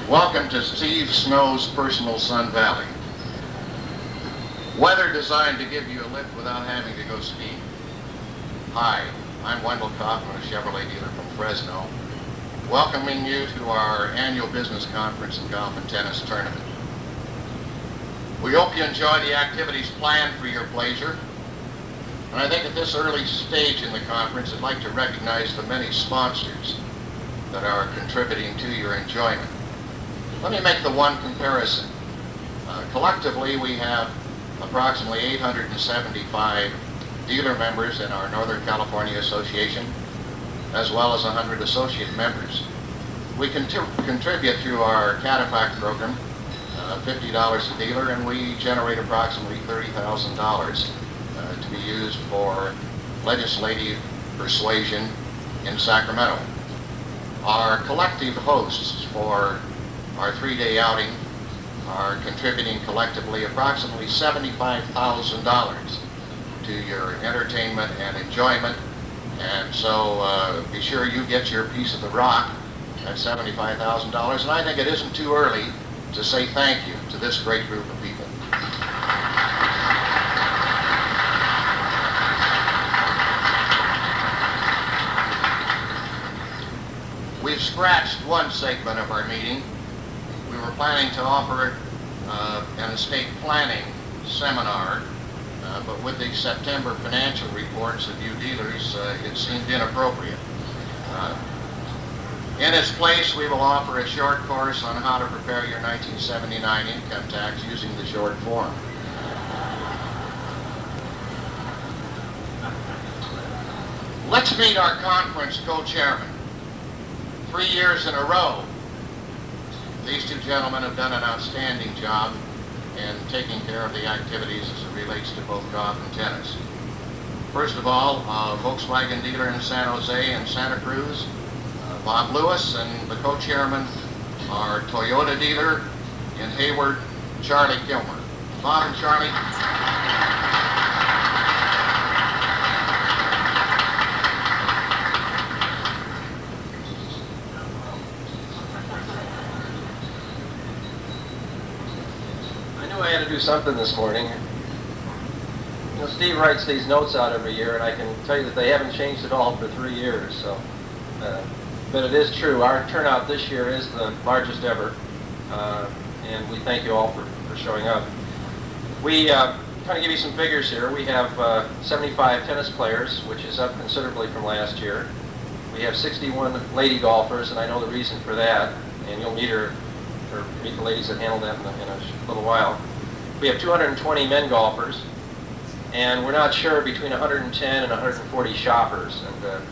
Welcome to Steve Snow's personal Sun Valley. Weather designed to give you a lift without having to go skiing. Hi, I'm Wendell Kaufman, a Chevrolet dealer from Fresno, welcoming you to our annual business conference and golf and tennis tournament. We hope you enjoy the activities planned for your pleasure. And I think at this early stage in the conference, I'd like to recognize the many sponsors that are contributing to your enjoyment. Let me make the one comparison. Collectively, we have approximately 875 dealer members in our Northern California Association, as well as 100 associate members. We contribute through our Cadillac program $50 a dealer, and we generate approximately $30,000 to be used for legislative persuasion in Sacramento. Our collective hosts for our three-day outing are contributing collectively approximately $75,000 to your entertainment and enjoyment, and so be sure you get your piece of the rock at $75,000, and I think it isn't too early to say thank you to this great group of people. We've scratched one segment of our meeting. We were planning to offer an estate planning seminar, but with the September financial reports of you dealers, it seemed inappropriate. In its place, we will offer a short course on how to prepare your 1979 income tax using the short form. Let's meet our conference co-chairman. 3 years in a row, these two gentlemen have done an outstanding job in taking care of the activities as it relates to both golf and tennis. First of all, Volkswagen dealer in San Jose and Santa Cruz, Bob Lewis, and the co-chairman, our Toyota dealer in Hayward, Charlie Kilmer. Bob and Charlie. I had to do something this morning. You know, Steve writes these notes out every year, and I can tell you that they haven't changed at all for 3 years. So, but it is true. Our turnout this year is the largest ever, and we thank you all for showing up. We kind of give you some figures here. We have 75 tennis players, which is up considerably from last year. We have 61 lady golfers, and I know the reason for that, and you'll meet her or meet the ladies that handle that in a little while. We have 220 men golfers, and we're not sure between 110 and 140 shoppers. And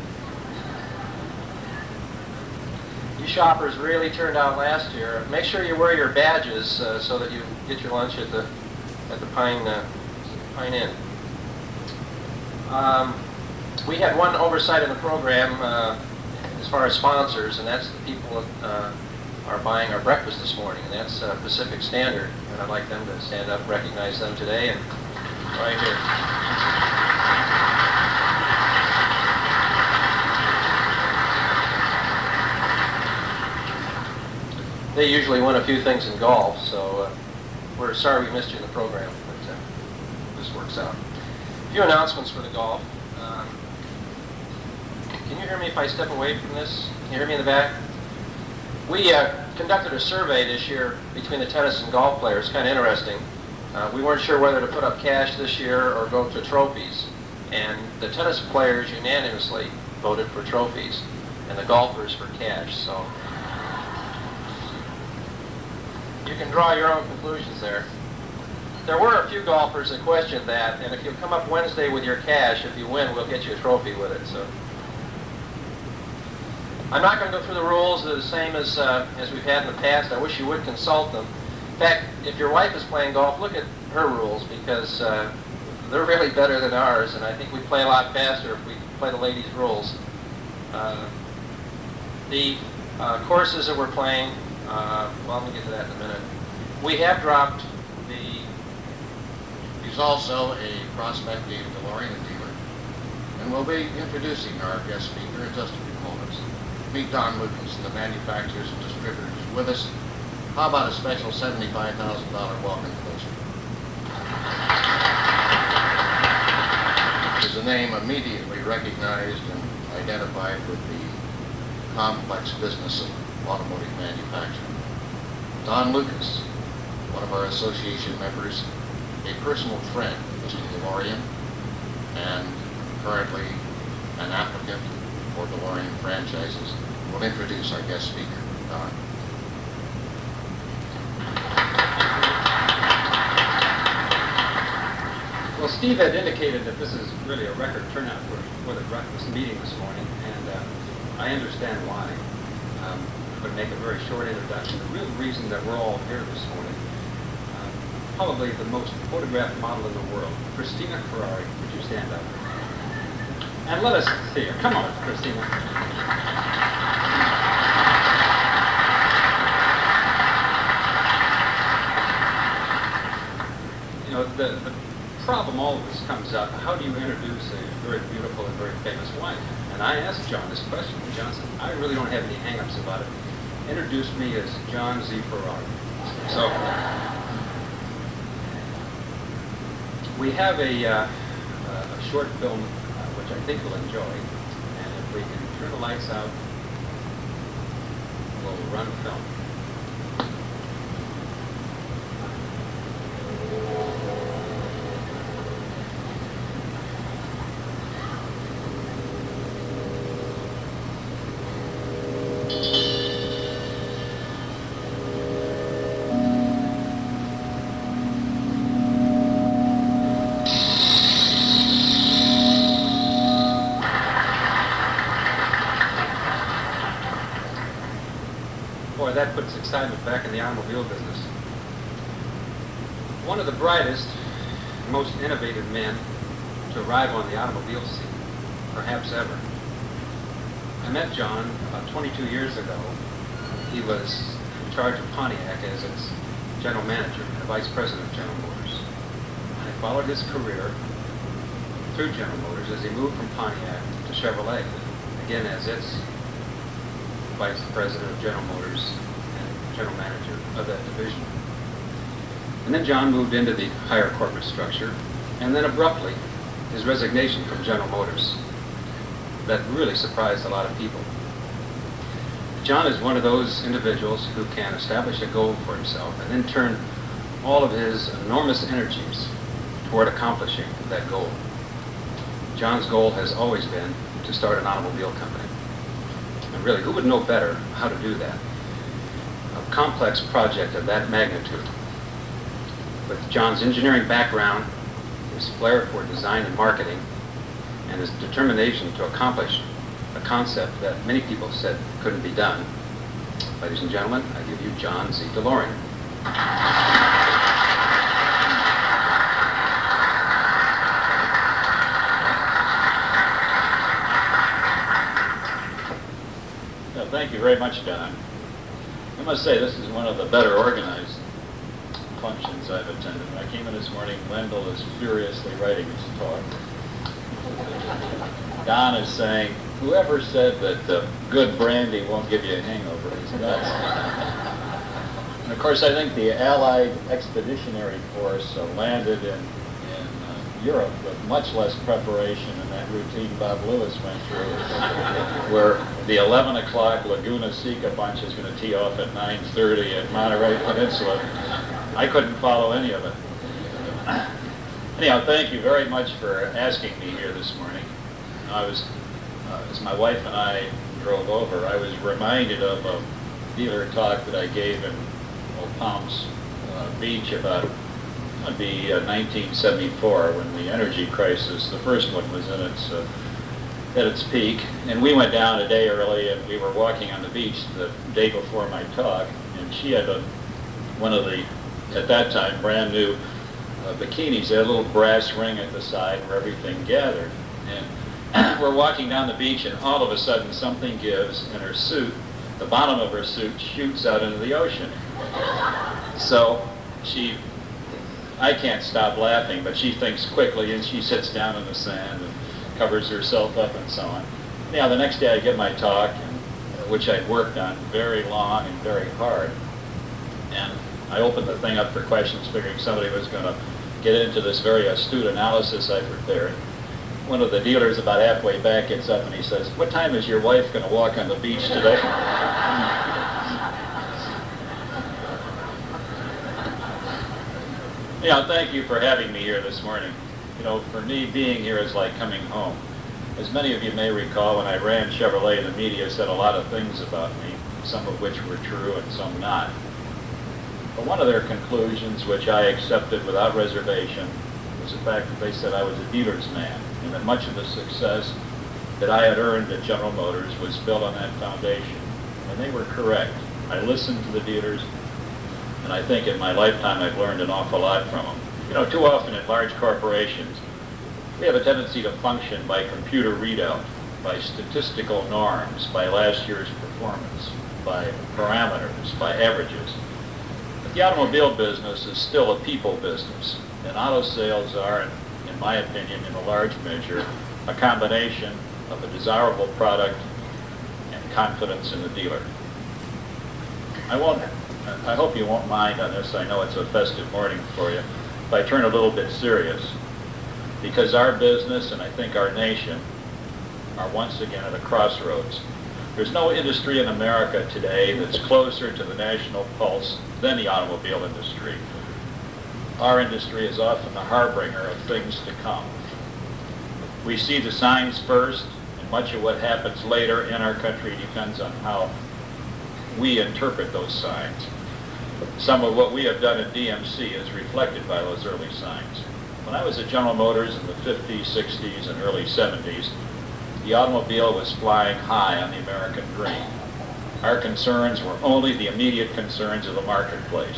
you shoppers really turned out last year. Make sure you wear your badges so that you get your lunch at the Pine Inn. We had one oversight in the program as far as sponsors, and that's the people that are buying our breakfast this morning, and that's Pacific Standard, and I'd like them to stand up and recognize them today, and right here. They usually win a few things in golf, so we're sorry we missed you in the program, but this works out. A few announcements for the golf. Can you hear me if I step away from this? Can you hear me in the back? We conducted a survey this year between the tennis and golf players, kind of interesting. We weren't sure whether to put up cash this year or go to trophies. And the tennis players unanimously voted for trophies, and the golfers for cash. So you can draw your own conclusions there. There were a few golfers that questioned that, and if you'll come up Wednesday with your cash, if you win, we'll get you a trophy with it. So I'm not going to go through the rules. They're the same as we've had in the past. I wish you would consult them. In fact, if your wife is playing golf, look at her rules, because they're really better than ours, and I think we play a lot faster if we play the ladies' rules. The courses that we're playing, well, let me get to that in a minute. We have dropped the... He's also a prospective DeLorean dealer, and we'll be introducing our guest speaker in just a few moments. Meet Don Lucas, the manufacturers and distributors with us, How about a special $75,000 welcome closer? Is a name immediately recognized and identified with the complex business of automotive manufacturing. Don Lucas, one of our association members, a personal friend of Mr. Delorean, and currently an applicant for Delorean franchises, will introduce our guest speaker, Don. Well, Steve had indicated that this is really a record turnout for the breakfast meeting this morning, and I understand why. I'm going to make a very short introduction. The real reason that we're all here this morning, probably the most photographed model in the world, Christina Ferrari. Would you stand up? And let us see her. Come on, Christina. You know, the problem always comes up, how do you introduce a very beautiful and very famous wife? And I asked John this question, and John said, I really don't have any hang-ups about it. Introduce me as John Z. Ferrari. So, we have a short film, which I think you'll enjoy, and if we can turn the lights out, we'll run film. Boy, that puts excitement back in the automobile business. One of the brightest, most innovative men to arrive on the automobile scene, perhaps ever. I met John about 22 years ago. He was in charge of Pontiac as its general manager and vice president of General Motors. I followed his career through General Motors as he moved from Pontiac to Chevrolet, again as its vice president of General Motors and general manager of that division. And then John moved into the higher corporate structure, and then abruptly, his resignation from General Motors. That really surprised a lot of people. John is one of those individuals who can establish a goal for himself and then turn all of his enormous energies toward accomplishing that goal. John's goal has always been to start an automobile company. And really, who would know better how to do that? A complex project of that magnitude. With John's engineering background, his flair for design and marketing, and his determination to accomplish a concept that many people said couldn't be done. Ladies and gentlemen, I give you John Z. Delorean. Thank you very much, Don. I must say this is one of the better organized functions I've attended. When I came in this morning, Wendell is furiously writing his talk. Don is saying, whoever said that good brandy won't give you a hangover is nuts. And of course, I think the Allied Expeditionary Force landed in Europe with much less preparation than that routine Bob Lewis went through, where the 11 o'clock Laguna Seca bunch is going to tee off at 9:30 at Monterey Peninsula. I couldn't follow any of it. Anyhow, thank you very much for asking me here this morning. As my wife and I drove over, I was reminded of a dealer talk that I gave in Old Palms Beach about, it'd be 1974, when the energy crisis, the first one, was in at its peak. And we went down a day early, and we were walking on the beach the day before my talk, and she had one of the, at that time, brand new bikinis. They had a little brass ring at the side where everything gathered. And we're walking down the beach, and all of a sudden something gives, and her suit, the bottom of her suit, shoots out into the ocean. So I can't stop laughing, but she thinks quickly, and she sits down in the sand and covers herself up and so on. Now, the next day I give my talk, which I'd worked on very long and very hard. And I opened the thing up for questions, figuring somebody was going to get into this very astute analysis I prepared. One of the dealers about halfway back gets up and he says, "What time is your wife going to walk on the beach today?" Thank you for having me here this morning. For me, being here is like coming home. As many of you may recall, when I ran Chevrolet, the media said a lot of things about me, some of which were true and some not. But one of their conclusions, which I accepted without reservation, was the fact that they said I was a dealer's man, and that much of the success that I had earned at General Motors was built on that foundation. And they were correct. I listened to the dealers, and I think in my lifetime I've learned an awful lot from them. Too often in large corporations, we have a tendency to function by computer readout, by statistical norms, by last year's performance, by parameters, by averages. But the automobile business is still a people business, and auto sales are, in my opinion, in a large measure, a combination of a desirable product and confidence in the dealer. I hope you won't mind on this. I know it's a festive morning for you. If I turn a little bit serious, because our business and I think our nation are once again at a crossroads. There's no industry in America today that's closer to the national pulse than the automobile industry. Our industry is often the harbinger of things to come. We see the signs first, and much of what happens later in our country depends on how we interpret those signs. Some of what we have done at DMC is reflected by those early signs. When I was at General Motors in the 50s, 60s, and early 70s, the automobile was flying high on the American dream. Our concerns were only the immediate concerns of the marketplace.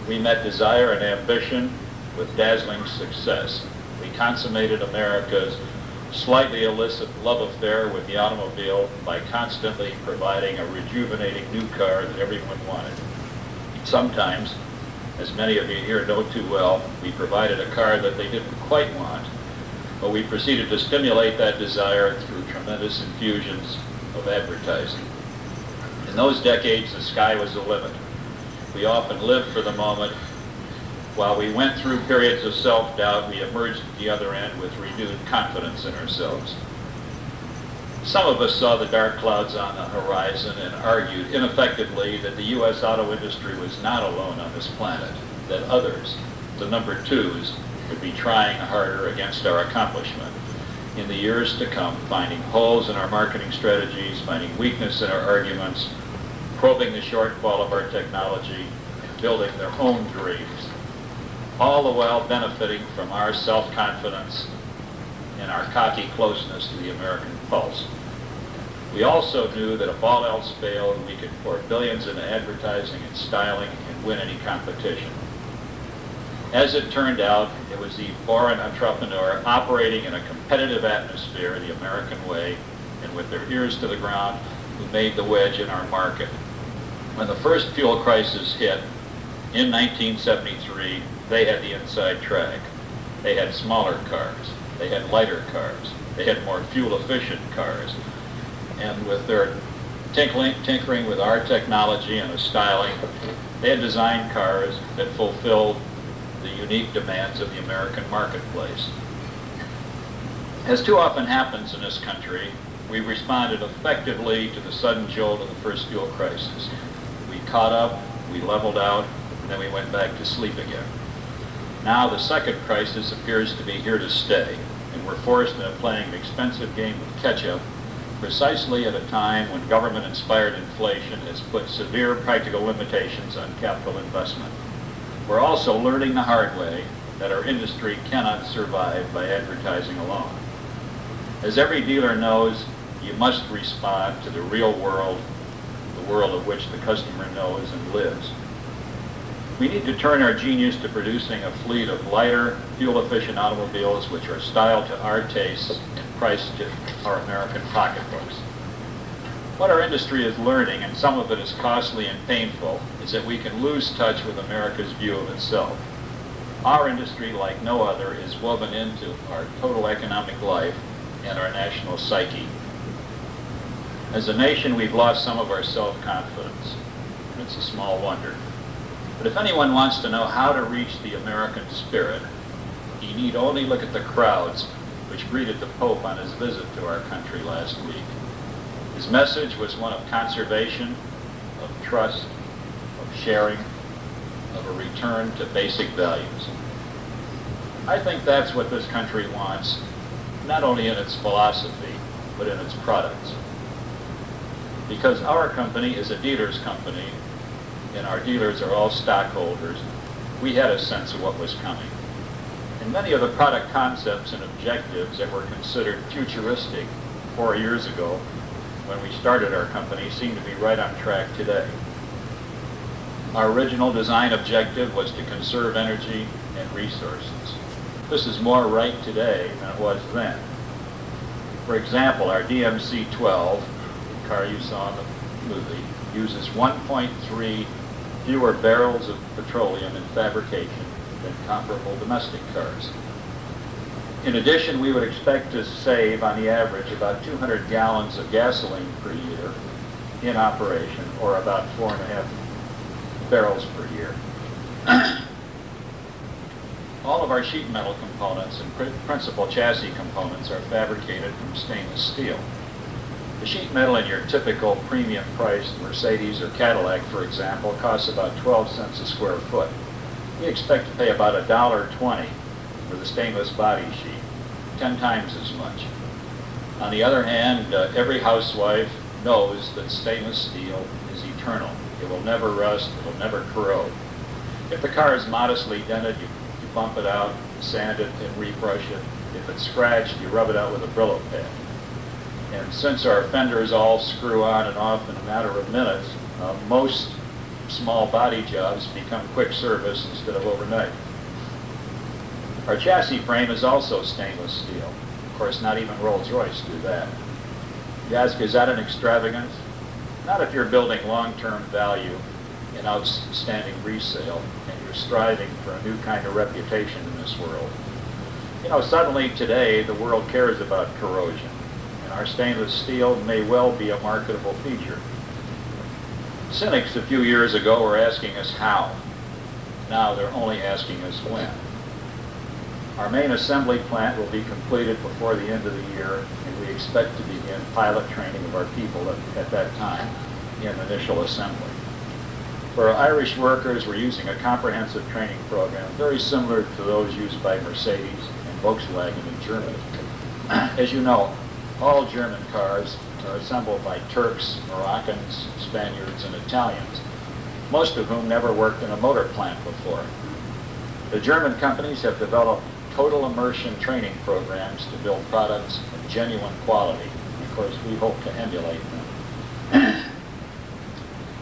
We met desire and ambition with dazzling success. We consummated America's slightly illicit love affair with the automobile by constantly providing a rejuvenating new car that everyone wanted. Sometimes, as many of you here know too well, we provided a car that they didn't quite want, but we proceeded to stimulate that desire through tremendous infusions of advertising. In those decades, the sky was the limit. We often lived for the moment. While we went through periods of self-doubt, we emerged at the other end with renewed confidence in ourselves. Some of us saw the dark clouds on the horizon and argued ineffectively that the U.S. auto industry was not alone on this planet, that others, the number twos, would be trying harder against our accomplishment in the years to come, finding holes in our marketing strategies, finding weakness in our arguments, probing the shortfall of our technology, and building their own dreams, all the while benefiting from our self-confidence and our cocky closeness to the American pulse. We also knew that if all else failed, we could pour billions into advertising and styling and win any competition. As it turned out, it was the foreign entrepreneur operating in a competitive atmosphere the American way and with their ears to the ground who made the wedge in our market. When the first fuel crisis hit in 1973, they had the inside track. They had smaller cars. They had lighter cars. They had more fuel-efficient cars. And with their tinkering with our technology and the styling, they had designed cars that fulfilled the unique demands of the American marketplace. As too often happens in this country, we responded effectively to the sudden jolt of the first fuel crisis. We caught up, we leveled out, and then we went back to sleep again. Now the second crisis appears to be here to stay, and we're forced into playing an expensive game of catch-up precisely at a time when government-inspired inflation has put severe practical limitations on capital investment. We're also learning the hard way that our industry cannot survive by advertising alone. As every dealer knows, you must respond to the real world, the world of which the customer knows and lives. We need to turn our genius to producing a fleet of lighter, fuel-efficient automobiles which are styled to our tastes and priced to our American pocketbooks. What our industry is learning, and some of it is costly and painful, is that we can lose touch with America's view of itself. Our industry, like no other, is woven into our total economic life and our national psyche. As a nation, we've lost some of our self-confidence. It's a small wonder. But if anyone wants to know how to reach the American spirit, he need only look at the crowds which greeted the Pope on his visit to our country last week. His message was one of conservation, of trust, of sharing, of a return to basic values. I think that's what this country wants, not only in its philosophy, but in its products. Because our company is a dealer's company, and our dealers are all stockholders, we had a sense of what was coming. And many of the product concepts and objectives that were considered futuristic 4 years ago when we started our company seem to be right on track today. Our original design objective was to conserve energy and resources. This is more right today than it was then. For example, our DMC-12, the car you saw in the movie, uses 1.3 fewer barrels of petroleum in fabrication than comparable domestic cars. In addition, we would expect to save, on the average, about 200 gallons of gasoline per year in operation, or about 4.5 barrels per year. All of our sheet metal components and principal chassis components are fabricated from stainless steel. The sheet metal in your typical premium priced Mercedes or Cadillac, for example, costs about 12 cents a square foot. We expect to pay about $1.20 for the stainless body sheet, 10 times as much. On the other hand, every housewife knows that stainless steel is eternal. It will never rust, it will never corrode. If the car is modestly dented, you bump it out, sand it, and rebrush it. If it's scratched, you rub it out with a Brillo pad. And since our fenders all screw on and off in a matter of minutes, most small body jobs become quick service instead of overnight. Our chassis frame is also stainless steel. Of course, not even Rolls-Royce do that. You ask, is that an extravagance? Not if you're building long-term value and outstanding resale, and you're striving for a new kind of reputation in this world. You know, suddenly today, the world cares about corrosion, and our stainless steel may well be a marketable feature. Cynics a few years ago were asking us how. Now they're only asking us when. Our main assembly plant will be completed before the end of the year, and we expect to begin pilot training of our people at that time in initial assembly. For our Irish workers, we're using a comprehensive training program very similar to those used by Mercedes and Volkswagen in Germany. As you know, all German cars are assembled by Turks, Moroccans, Spaniards, and Italians, most of whom never worked in a motor plant before. The German companies have developed total immersion training programs to build products of genuine quality. Of course, we hope to emulate them.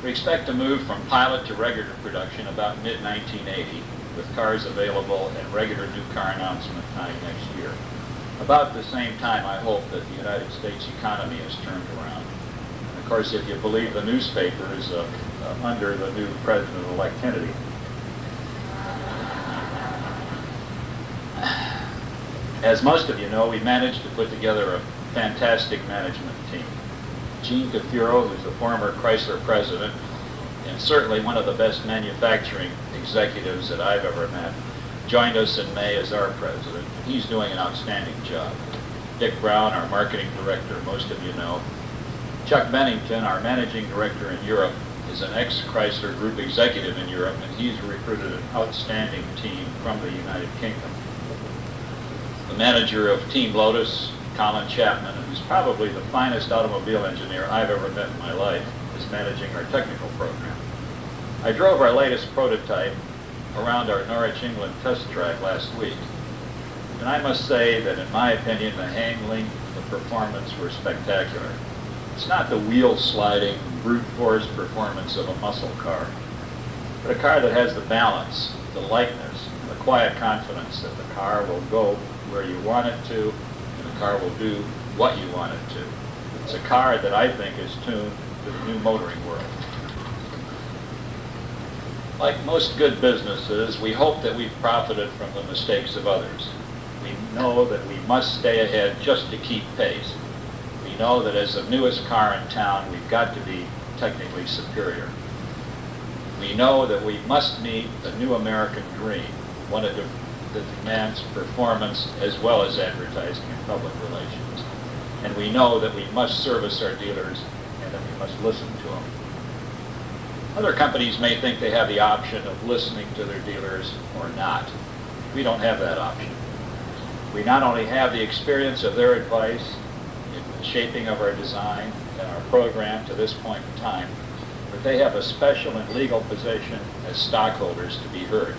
We expect to move from pilot to regular production about mid-1980, with cars available at regular new car announcement time next year. About the same time, I hope that the United States economy has turned around. And of course, if you believe the newspapers, under the new President-elect Kennedy. As most of you know, we managed to put together a fantastic management team. Gene Cafuro, who's the former Chrysler president, and certainly one of the best manufacturing executives that I've ever met, joined us in May as our president. He's doing an outstanding job. Dick Brown, our marketing director, most of you know. Chuck Bennington, our managing director in Europe, is an ex-Chrysler Group executive in Europe, and he's recruited an outstanding team from the United Kingdom. The manager of Team Lotus, Colin Chapman, who's probably the finest automobile engineer I've ever met in my life, is managing our technical program. I drove our latest prototype around our Norwich, England test track last week, and I must say that in my opinion, the handling and the performance were spectacular. It's not the wheel-sliding, brute force performance of a muscle car, but a car that has the balance, the lightness, and the quiet confidence that the car will go where you want it to, and the car will do what you want it to. It's a car that I think is tuned to the new motoring world. Like most good businesses, we hope that we've profited from the mistakes of others. We know that we must stay ahead just to keep pace. We know that as the newest car in town, we've got to be technically superior. We know that we must meet the new American dream, one that demands performance as well as advertising and public relations. And we know that we must service our dealers and that we must listen to them. Other companies may think they have the option of listening to their dealers or not. We don't have that option. We not only have the experience of their advice in the shaping of our design and our program to this point in time, but they have a special and legal position as stockholders to be heard.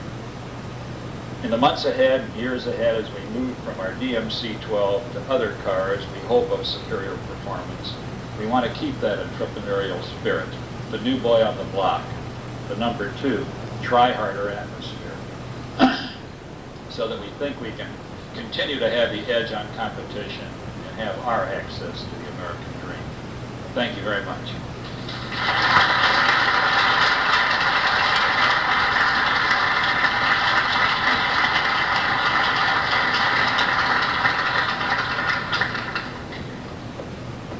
In the months ahead, years ahead, as we move from our DMC-12 to other cars we hope of superior performance, we want to keep that entrepreneurial spirit, the new boy on the block, the number 2, try harder atmosphere, so that we think we can continue to have the edge on competition and have our access to the American dream. Thank you very much.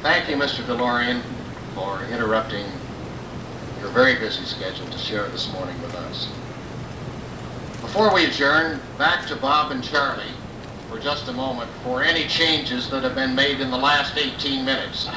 Thank you, Mr. Delorean, for interrupting your very busy schedule to share this morning with us. Before we adjourn, back to Bob and Charlie for just a moment for any changes that have been made in the last 18 minutes.